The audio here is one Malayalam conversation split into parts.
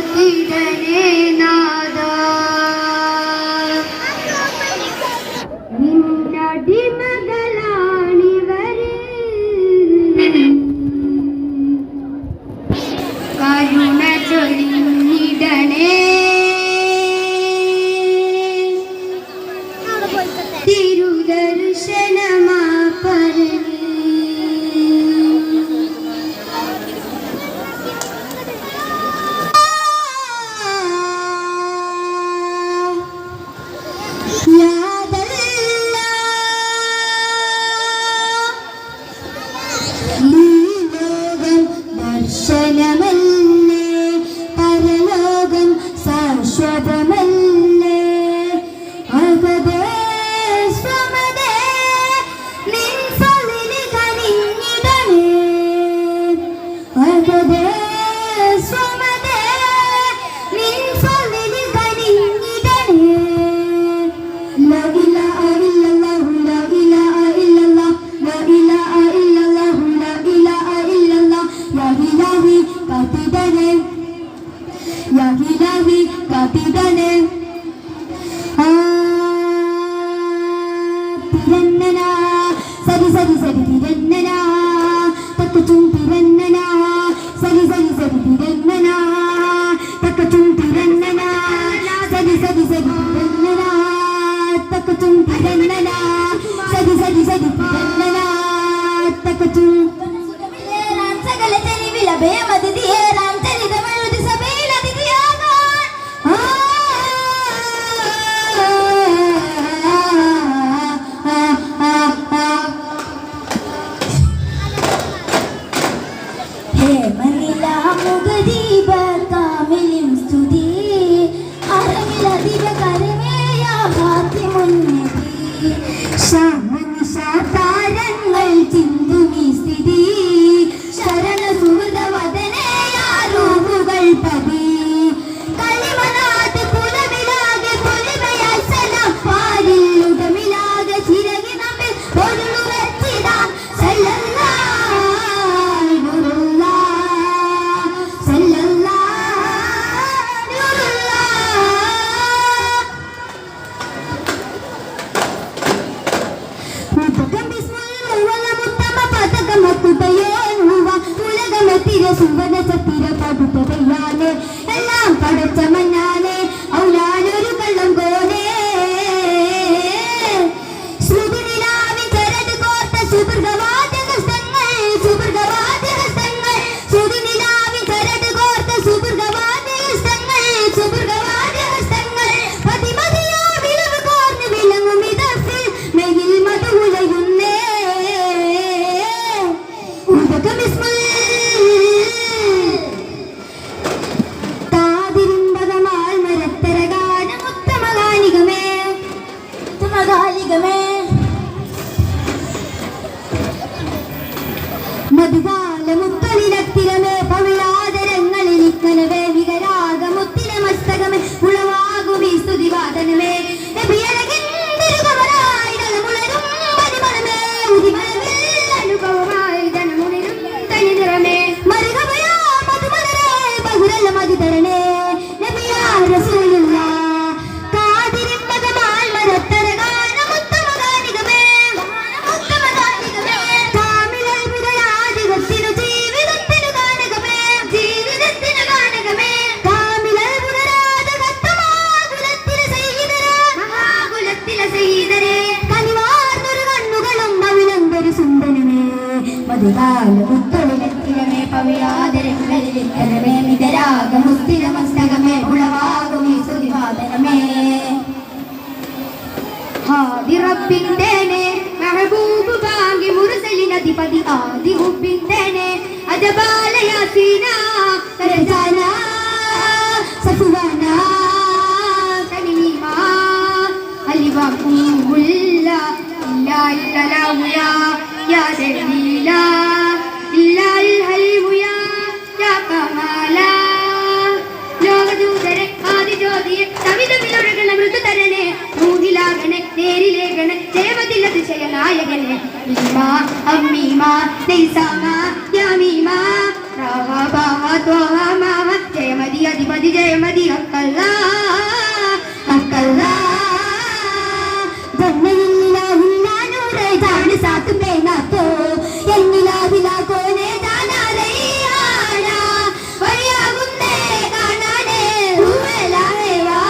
കാത്തിടണേ നാദ നിന്നടിമകളാണിവര് കരുണ ചൊരിഞ്ഞിടണേ തിരുദർശനമാ പറഞ്ഞ് ദർശനമല്ലേ പരലോകം ശാശ്വതമല്ലേ അകതേ സ്വമതേ നിൻ ഫളിൽ കനിഞ്ഞിടണേ അകതേ സ്വമതേ നിൻ ഫളിൽ കനിഞ്ഞിടണേ ലാ ഇലാഹ ഇല്ലല്ലാഹു ലാ ഇലാഹ ഇല്ലല്ലാഹ് ലാ ഇലാഹ ഇല്ലല്ലാഹു ലാ ഇലാഹ ഇല്ലല്ലാഹ് യാ ഇലാഹി കാത്തിടണേ യാ ഇലാഹി കാത്തിടണേ തിരന്നന സരി സരി സരി തിരന്നന തക്കച്ചും തിരന്നന സരി സരി സരി തിരന്നന തക്കച്ചും തിരന്നന സരി സരി സരി തിരന്നന തക്കച്ചും തിരന്നന സരി സരി സരി തിരന്നന തക്കച്ചും സകല തെരുവില ഭേമതിയേറാൻ ചരിതമെഴുതി സഭയിൽ അതിഥിയാകാൻ ഹേമനില മുഖദീപ കാമിലും സ്തുതി അറമിലധിക കരമേയാകാത്തി മുന്നതി താരങ്ങൾ ചിന്തുമി സ്ഥിതി ശരണ സുഹൃതവദനയാരൂപുകൾ പതി കളിമനാട്ട് കുലമിലാകെ പൊലിമയാൽ സലം പാലിൽ ഉടമിലാകെ ചിരകി നമ്മിൽ പൊരുളുവെച്ചിടാം സല്ലല്ലാഹു സുവന സത്തിര പടുത്തതയ്യാനെ എല്ലാം പടച്ച മഞ്ഞാനെ ഔലാനൊരു കള്ളം കോനെ ശ്രുതിനിലാവിൻ ചരട് കോർത്ത സുബർഗവാദ്യഹസ്തങ്ങൾ സുബർഗവാദ്യഹസ്തങ്ങൾ ശ്രുതിനിലാവിൻ ചരട് കോർത്ത സുബർഗവാദ്യഹസ്തങ്ങൾ സുബർഗവാദ്യഹസ്തങ്ങൾ പതിമതിയാ വിളവ് കോർന്ന് വിളങ്ങും ഇതഫിൽ മെയിൽ മധുലയുന്നേ ഉദകമിസ്മുൽ മധുകാലമുത്തലിലത്തിലമേ പവിഴാതരങ്ങളിലിക്കനവേ വികരാഗമുത്തിലെ മസ്തകമേ ഉളവാകും ഈ സ്തുതിവാദനമേ അനുഭവമായി ധനമുണിരും തനി നിറമേ മരുകമയാ മധുമലരേ ബഹുരല്ല മതി തരണേ നബിയാ റസൂലുള്ളാ മധുകാലമുത്തൊളിലെത്തിലമേ പവിഴാതരങ്ങളിലിത്തരമേ മിതരാഗമുസ്ഥിരമസ്തകമേ ഉളവാകും ഈ സ്തുതിവാദനമേ ഹാദി റബ്ബിന്റെനെ മെഹബൂബ് ബാങ്കി മുർസലിനധിപതി ആദി ഹുബിന്റെനെ അജബാല യാസീന തരജാന സഫുവാന തനീമ അലിവഖുല്ല ഇല്ലാ ഇല്ലലാഹുയാ യാ ദലീലാ ഇല്ലൽ ഹൽമുയാ യാ കമാലാ ലോകദൂതരെ ആദിജ്യോതിയെ കവിതമിലൊഴുകണ മൃദുതരനെ മൂഹിലാകണെ നേരിലേകണെ ജയവതിലതിശയനായകനെ ഈമാ അമ്മീമാ നൈസാമാ യാമീമാ റാവാ ബാവാ ത്വാഹാ മാവാ ജയമതി അധിപതി ജയമതി ജയമതി അക്കല്ലാ അക്കല്ലാ ജന്നയില്ലാഹില്ലാനൂറേ ജാന സാത്ത് മേനാ തോ എന്നിലാഹിലാ കോനെ ജാനാ റയ്യാനാ വഴിയാകുന്നേ കാണാനേ റൂഹലാഹേ വാ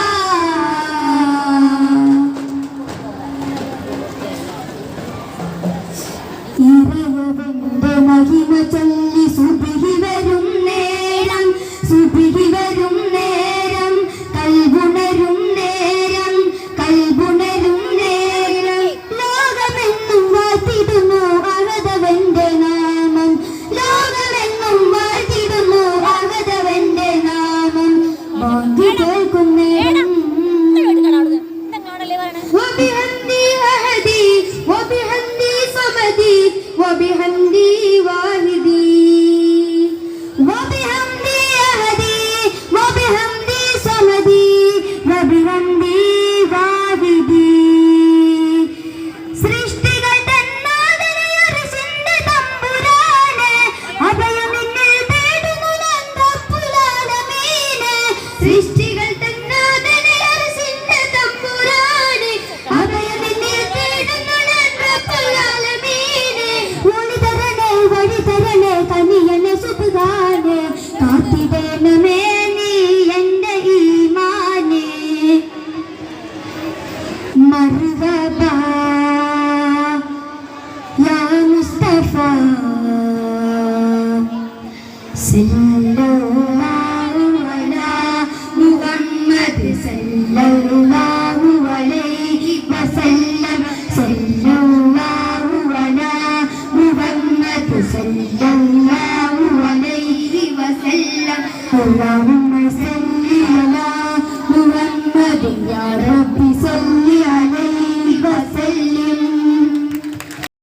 ഇറയവന്റെ മഹിമ ചൊല്ലി സുബ്ഹി വരും നേരം സുബ്ഹി വരും നേരം കൽബുണരും നേരം കൽബുണരും നേരം ലോകമെന്നും വാഴ്ത്തിടുന്നു അഹദവന്റെ നാമം ലോകമെന്നും വാഴ്ത്തിടുന്നു അഹദവന്റെ നാമം ബാങ്ക് കേൾക്കും നേരം وبحمدي أهدي وبحمدي صمدي وبحمدي واحدي وبحمدي أهدي وبحمدي صمدي وبحمدي واحدي സൃഷ്ടികൾ തന്നാദരയർശിന്റെ തമ്പുരാനെ അഭയമിന്നിൽ തേടുന്നു റബ്ബുലാലമീനെ സൃഷ്ടികൾ തന്നാദരയർശിന്റെ തമ്പുരാനെ അഭയമിന്നിൽ തേടുന്നു റബ്ബുലാലമീനെ വഴി തരണേ കനിയനെ സുബ്ഹാനെ കാത്തിടണമേ നീ എൻ്റെ ഈമാനെ മർഹബാ യാ മുസ്തഫ സല്ലല്ലാഹു അലാ മുഹമ്മദ് സല്ലല്ലാഹു അലൈഹി വസല്ലം സല്ലല്ലാഹു അലാ മുഹമ്മദ് സല്ലല്ലാഹു അലൈഹി വസല്ലം അല്ലാഹുമ്മ സല്ലി അലാ മുഹമ്മദ് യാ